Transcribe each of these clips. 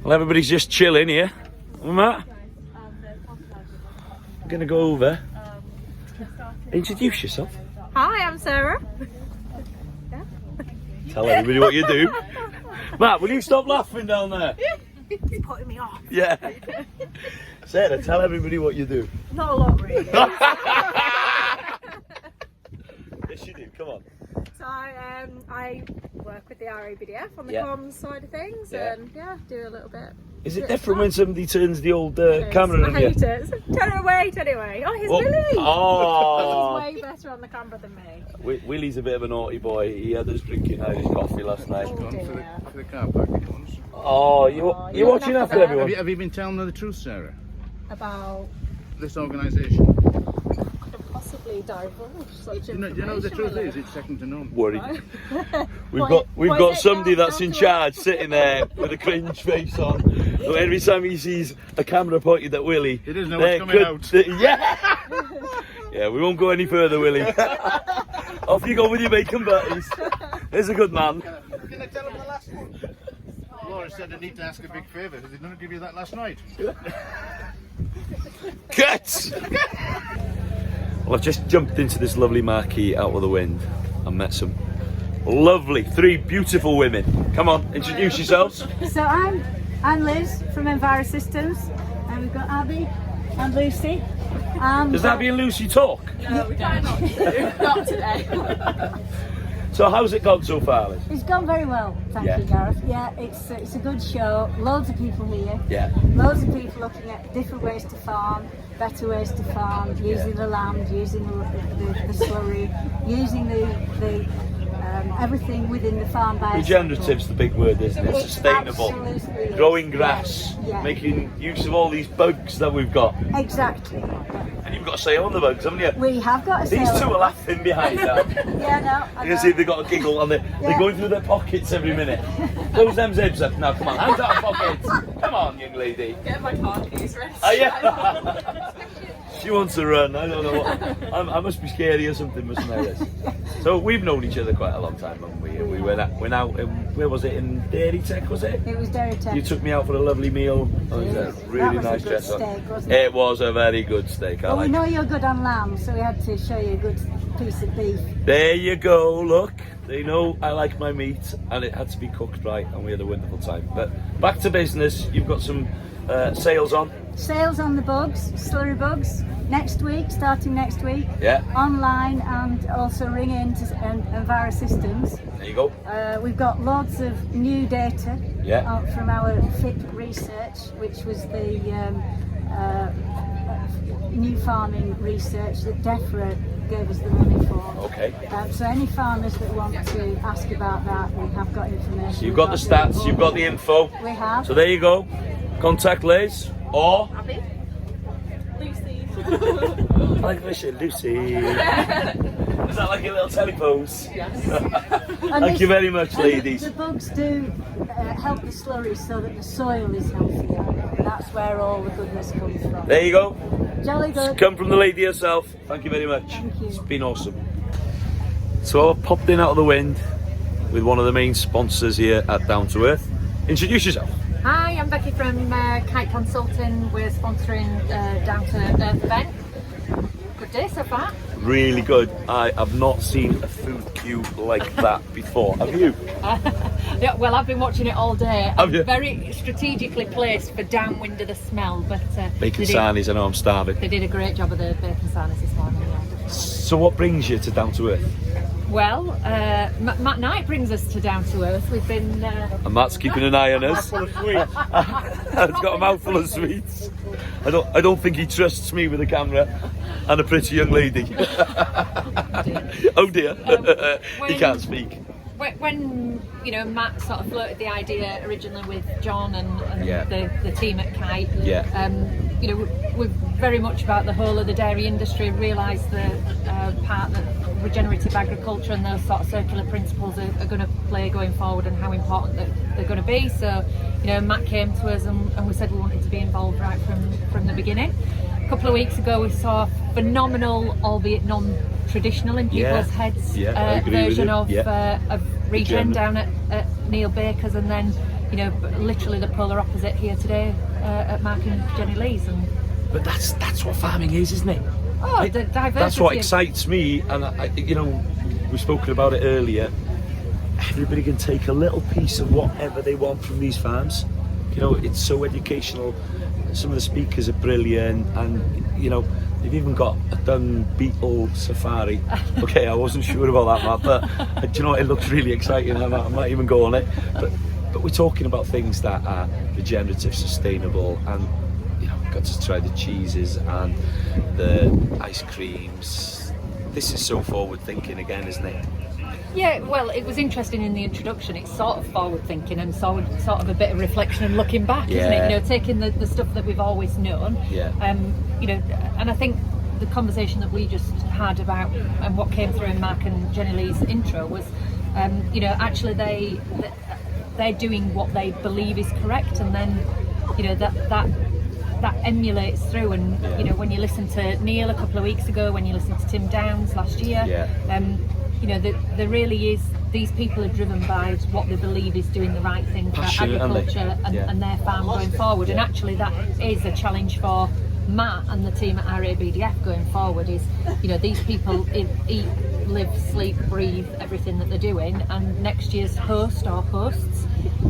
Well, everybody's just chilling here. Matt, I'm going to go over. Introduce yourself. Hi, I'm Sarah. Tell everybody what you do. Matt, will you stop laughing down there? It's putting me off. Yeah. Sarah, tell everybody what you do. Not a lot, really. Yes, you do. Come on. So I work with the RABDF on the Yeah. comms side of things, Yeah. and do a little bit. Is it different when somebody turns the old camera I on you? hate it. Turn it away, turn it away. Oh, here's Willie. Oh. He's way better on the camera than me. Willie's a bit of a naughty boy. He had us drinking out his coffee last night. Oh, Gone dear. for the car park once. Oh, you're watching after everyone? Have you been telling her the truth, Sarah? About This organisation? could have possibly divulged such You know the truth Willie. is, it's second to none. Worried. We've What got is it? somebody Down that's in to charge sitting there with a cringe face on. So every time he sees a camera pointed at Willie, He doesn't know there what's coming out. Yeah. Yeah, we won't go any further, Willie. Off you go with your bacon butties. There's a good man. Can I tell him the last one? Laura said I need to ask a big favour. Did not give you that last night? Cut! Well, I've just jumped into this lovely marquee out of the wind and met some lovely, three beautiful women. Come on, introduce yourselves. So I'm Liz from Envato Systems, and we've got Abby and Lucy. Does that be a Lucy talk? No, we try not to. Not today. So how's it gone so far, Liz? It's gone very well, thank Yeah. you, Gareth. Yeah, it's a good show. Loads of people here. Yeah. Loads of people looking at different ways to farm, better ways to farm, using the land, using the slurry, using the everything within the farm bicycle. Regenerative's the big word, isn't it? It Sustainable. absolutely is. Growing grass, Yeah. making use of all these bugs that we've got. Exactly. And you've got a say on the bugs, haven't you? We have got a These sale. two are laughing behind that. Yeah, no. I You can know. see they've got a giggle and they're Yeah. going through their pockets every minute. Close them zips up. Now, come on, hands out of pockets. Come on, young lady. Get my car keys ready. Oh, yeah. She wants to run. I don't know what. I must be scary or something, mustn't I? Liz? So we've known each other quite a long time, haven't we? We went out in, where was it? In Dairy Tech, was it? It was Dairy Tech. You took me out for a lovely meal. Oh, it was a really was a nice good dress on. steak, wasn't It was a very good steak. I Well, we like know it. you're good on lamb, so we had to show you a good piece of beef. There you go, look. They know I like my meat and it had to be cooked right and we had a wonderful time. But back to business, you've got some sales on. Sales on the bugs, slurry bugs, next week, starting next week. Yeah, Online and also ring in to Envato Systems. there you go. We've got lots of new data Yeah. from our FIP research, which was the new farming research that DEFRA gave us the money for. Okay. So any farmers that want to ask about that, we have got information. So you've got the stats, you've got the info. We have. So there you go. Contact Liz or Abby? Lucy. I like to say Lucy. Is that like a little telepose? Yes. And Thank you very much, ladies. The bugs do help the slurry so that the soil is healthier. And that's where all the goodness comes from. There you go. Jolly good. Come from the lady herself. Thank you very much. Thank you. It's been awesome. So I've popped in out of the wind with one of the main sponsors here at Down to Earth. Introduce yourself. Hi, I'm Becky from Kite Consulting. We're sponsoring Down to Earth event. Good day so far. Really good. I have not seen a food queue like that before. Have you? Yeah, well, I've been watching it all day. Have you? Very strategically placed for downwind of the smell, but Bacon they did- sarnies, I know I'm starving. They did a great job of the bacon sarnies this morning. Yeah. So what brings you to Down to Earth? Well, Matt Knight brings us to Down to Earth. We've been And Matt's keeping an eye on us. I've got a mouthful of sweets. I don't think he trusts me with a camera and a pretty young lady. Oh dear. He can't speak. when Matt sort of floated the idea originally with John and Yeah. the team at Kite. Yeah. We're very much about the whole of the dairy industry. Realise the part that regenerative agriculture and those sort of circular principles are going to play going forward, and how important that they're going to be. So, Matt came to us and we said we wanted to be involved right from the beginning. A couple of weeks ago, we saw a phenomenal, albeit non-traditional in people's heads, I agree with version you. of Regen down at Neil Baker's, and then literally the polar opposite here today at Mark and Jenny Lee's. But that's what farming is, isn't it? Oh, the diversity. That's what excites me, and we've spoken about it earlier. Everybody can take a little piece of whatever they want from these farms. It's so educational. Some of the speakers are brilliant, and they've even got a dung beetle safari. Okay, I wasn't sure about that, Matt, but do you know what? It looks really exciting. I might even go on it. But we're talking about things that are regenerative, sustainable, and got to try the cheeses and the ice creams. This is so forward thinking again, isn't it? Yeah, well, it was interesting in the introduction. It's sort of forward thinking and sort of a bit of reflection and looking back, isn't it? Taking the stuff that we've always known. Yeah. And I think the conversation that we just had about and what came through in Mark and Jenny Lee's intro was, actually they're doing what they believe is correct, and then that emulates through. And when you listen to Neil a couple of weeks ago, when you listen to Tim Downs last year, there really is, these people are driven by what they believe is doing the right thing for agriculture and their farm going forward. And actually that is a challenge for Matt and the team at RABDF going forward, is these people eat, live, sleep, breathe everything that they're doing, and next year's host or hosts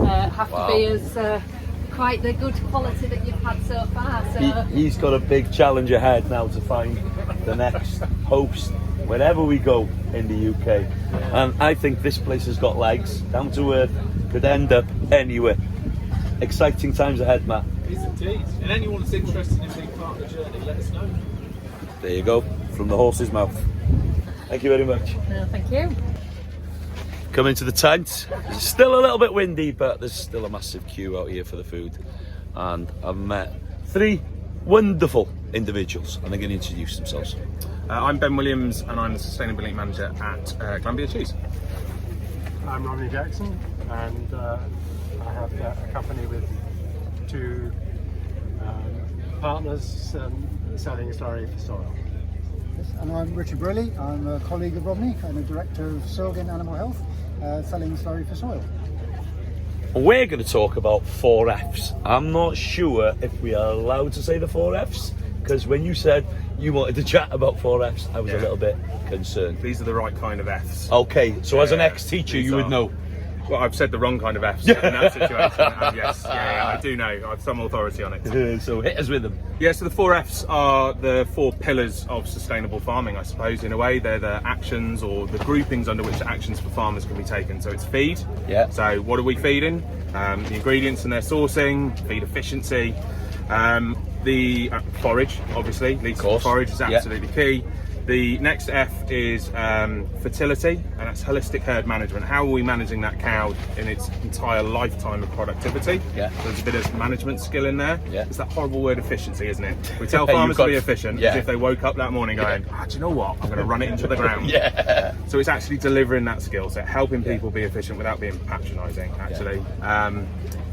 have to be as quite the good quality that you've had so far. So he's got a big challenge ahead now to find the next host wherever we go in the UK. And I think this place has got legs, down to earth, could end up anywhere. Exciting times ahead, Matt. It is indeed. And anyone that's interested in being part of the journey, let us know. There you go, from the horse's mouth. Thank you very much. No, thank you. Coming to the tent. It's still a little bit windy, but there's still a massive queue out here for the food. And I've met 3 wonderful individuals, and they're going to introduce themselves. I'm Ben Williams, and I'm the Sustainability Manager at Glanbia Cheese. I'm Romney Jackson, and I have a company with 2 partners selling slurry for soil. And I'm Richard Briley. I'm a colleague of Romney and a director of Silgan Animal Health, selling slurry for soil. We're going to talk about 4Fs. I'm not sure if we are allowed to say the 4Fs, because when you said you wanted to chat about 4Fs, I was a little bit concerned. These are the right kind of Fs. Okay, so as an ex-teacher, you would know. Well, I've said the wrong kind of Fs in that situation. And yes, I do know. I have some authority on it. So hit us with them. Yeah, so the 4Fs are the 4 pillars of sustainable farming, I suppose, in a way. They're the actions or the groupings under which actions for farmers can be taken. So it's feed. Yeah. So what are we feeding? The ingredients and their sourcing, feed efficiency. The forage, obviously, least forage is absolutely key. The next F is fertility, and that's holistic herd management. How are we managing that cow in its entire lifetime of productivity? Yeah. So there's a bit of management skill in there. Yeah. It's that horrible word efficiency, isn't it? We tell farmers to be efficient as if they woke up that morning going, do you know what? I'm going to run it into the ground. Yeah. So it's actually delivering that skill set, helping people be efficient without being patronising, actually.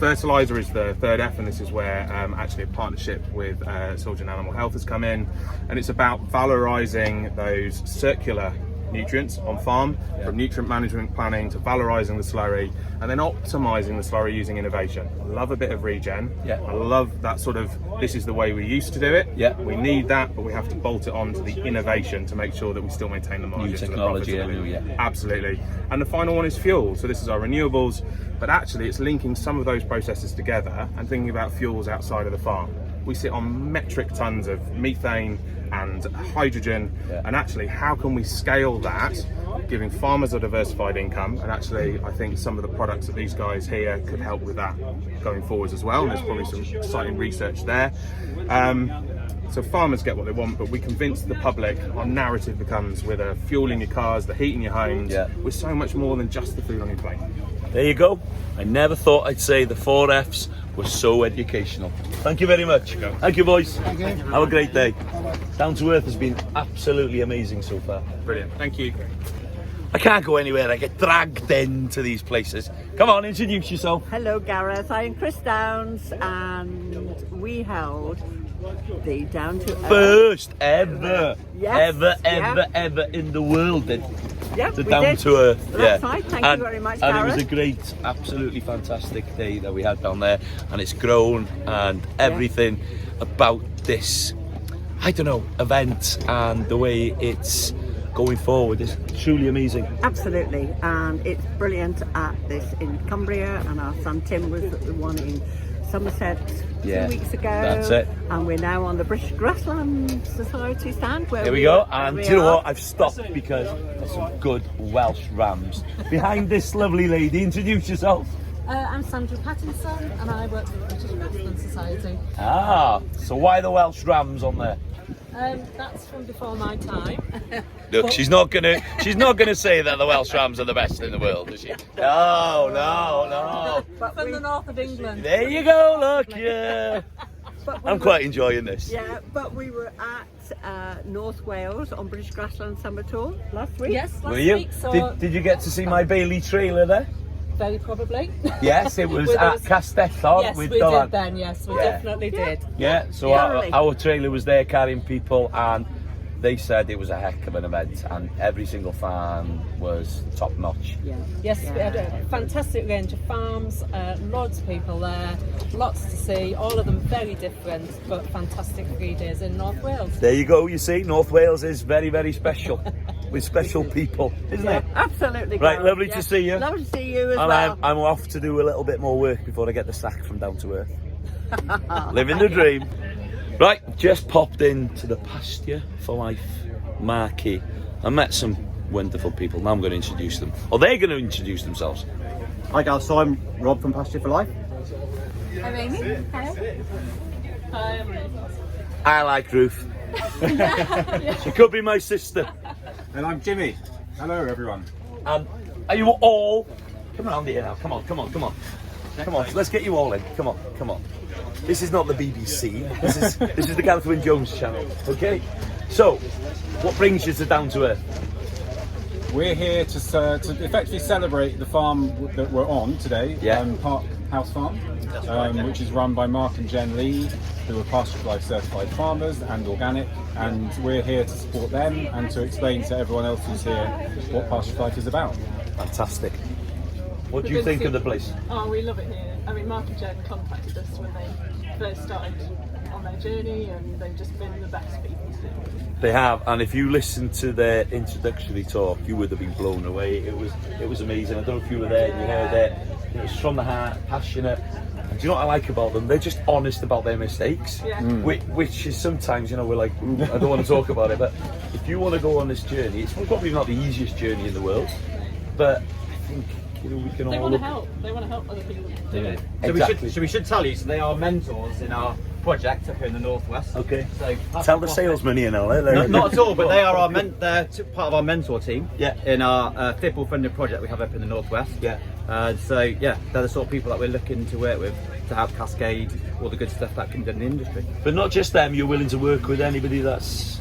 Fertiliser is the third F, and this is where actually a partnership with Silgan Animal Health has come in, and it's about valorising those circular nutrients on farm, from nutrient management planning to valorising the slurry, and then optimising the slurry using innovation. I love a bit of regen. I love that sort of, this is the way we used to do it. We need that, but we have to bolt it on to the innovation to make sure that we still maintain the margins. New technology, Absolutely. And the final one is fuel. So this is our renewables, but actually it's linking some of those processes together and thinking about fuels outside of the farm. We sit on metric tons of methane and hydrogen, and actually how can we scale that, giving farmers a diversified income? And actually I think some of the products that these guys here could help with that going forwards as well, and there's probably some exciting research there. So farmers get what they want, but we convince the public. Our narrative becomes, with the fuel in your cars, the heat in your homes, we're so much more than just the food on your plate. There you go. I never thought I'd say the 4Fs were so educational. Thank you very much. Thank you, boys. Thank you. Have a great day. Bye-bye. Down to Earth has been absolutely amazing so far. Brilliant. Thank you. I can't go anywhere. I get dragged into these places. Come on, introduce yourself. Hello Gareth, I'm Chris Downs, and we held the down to earth. First ever, Yes, ever in the world then. Yep, The we down did. to earth. That's yeah. right. Thank and, you very much, And it was Gareth. a great, absolutely fantastic day that we had down there, and it's grown, and everything about this, I don't know, event and the way it's going forward is truly amazing. Absolutely, and it's brilliant at this in Cumbria, and our son Tim was at the one in Somerset 2 weeks ago. That's it. And we're now on the British Grassland Society stand. Where There we go, and do you know what? I've stopped because there's some good Welsh rams behind this lovely lady. Introduce yourself. I'm Sandra Pattinson and I work for the British Grassland Society. Ah, so why the Welsh rams on there? That's from before my time. Look, she's not gonna say that the Welsh rams are the best in the world, is she? No. From the north of England. There you go. Look, yeah. I'm quite enjoying this. Yeah, but we were at North Wales on British Grassland Summer Tour last week. Yes, last Were you? week. So Did you get to see my Bailey trailer there? very probably. Yes, it was at Castellon Yes, with we Dylan. did then. Yes, we definitely did. Yeah, so our trailer was there carrying people, and they said it was a heck of an event, and every single farm was top notch. Yes, we had a fantastic range of farms, loads of people there, lots to see, all of them very different, but fantastic 3 days in North Wales. There you go, you see, North Wales is very, very special, with special people, isn't it? Absolutely. Right, Gareth, lovely to see you. Lovely to see you as And well. I'm off to do a little bit more work before I get the sack from Down to Earth. Living the dream. Right, just popped into the Pasture for Life marquee. I met some wonderful people. Now I'm going to introduce them. Or they're going to introduce themselves. Hi guys, so I'm Rob from Pasture for Life. I'm Amy. Hello. Hi, I'm Ruth. I like Ruth. She could be my sister. And I'm Jimmy. Hello everyone. Are you all... Come around here now. Come on. Come on, let's get you all in. Come on. This is not the BBC. This is the Gareth Wyn Jones channel. Okay? So, what brings you to Down to Earth? We're here to effectively celebrate the farm that we're on today, Park House Farm, which is run by Mark and Jen Lee, who are Pasture for Life certified farmers and organic, and we're here to support them and to explain to everyone else who's here what Pasture for Life is about. Fantastic. What do you think of the place? Oh, we love it here. I mean, Mark and Jen contacted us when they first started on their journey, and they've just been the best people to do. They have, and if you listen to their introductory talk, you would have been blown away. It was amazing. I don't know if you were there and you heard it. It was from the heart, passionate. And do you know what I like about them? They're just honest about their mistakes, which is sometimes, we're like, ooh, I don't want to talk about it. But if you want to go on this journey, it's probably not the easiest journey in the world, but I think we can all. They want to help. They want to help other people do it. So we should tell you. So they are mentors in our project up here in the northwest. Okay. So tell the salesman here now. Not at all, but they are they're part of our mentor team. Yeah. In our Fibble funded project we have up in the northwest. Yeah. They're the sort of people that we're looking to work with to help cascade all the good stuff that can be done in the industry. But not just them. You're willing to work with anybody that's.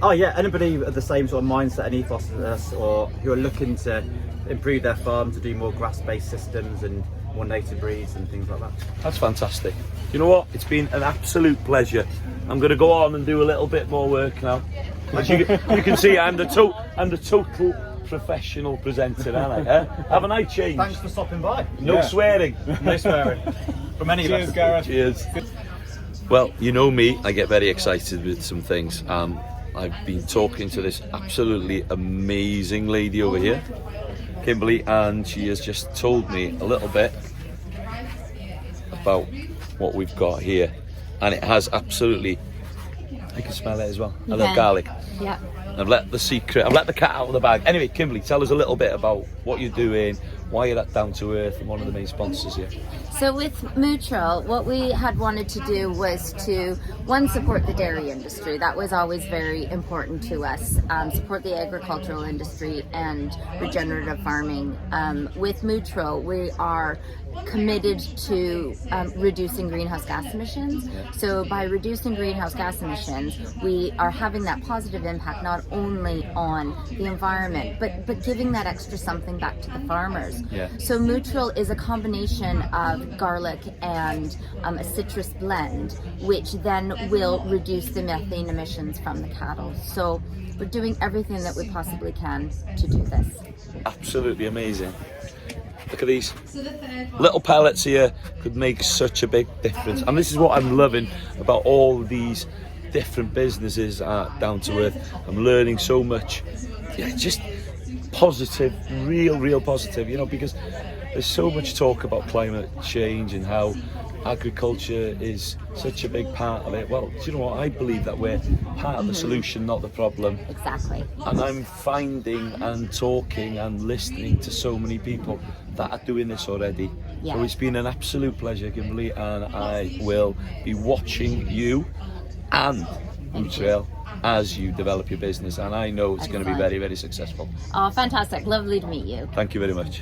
Oh yeah, anybody with the same sort of mindset and ethos as us, or who are looking to improve their farm to do more grass-based systems and more native breeds and things like that. That's fantastic. You know what? It's been an absolute pleasure. I'm going to go on and do a little bit more work now. As you can see, I'm the total professional presenter, aren't I? Haven't I changed? Thanks for stopping by. No swearing. No swearing. From any of us. Cheers, Gareth. Cheers. Well, you know me, I get very excited with some things. I've been talking to this absolutely amazing lady over here, Kimberly, and she has just told me a little bit about what we've got here, and it has absolutely, I can smell it as well. I love garlic. Yeah. I've let the cat out of the bag. Anyway, Kimberly, tell us a little bit about what you're doing, why you're at Down to Earth, and one of the main sponsors here. So with Mutual, what we had wanted to do was to, one, support the dairy industry. That was always very important to us. Support the agricultural industry and regenerative farming. With Mutual, we are committed to reducing greenhouse gas emissions. So by reducing greenhouse gas emissions, we are having that positive impact not only on the environment, but giving that extra something back to the farmers. So Mutual is a combination of garlic and a citrus blend, which then will reduce the methane emissions from the cattle. So we're doing everything that we possibly can to do this. Absolutely amazing. Look at these little pellets here, could make such a big difference. And this is what I'm loving about all these different businesses down to earth. I'm learning so much. Yeah, just positive, real positive, you know, because there's so much talk about climate change and how agriculture is such a big part of it. Well, do you know what? I believe that we're part of the solution, not the problem. Exactly. And I'm finding and talking and listening to so many people that are doing this already. So it's been an absolute pleasure, Kimberly, and I will be watching you and Mutual as you develop your business, and I know it's going to be very, very successful. Oh, fantastic. Lovely to meet you. Thank you very much.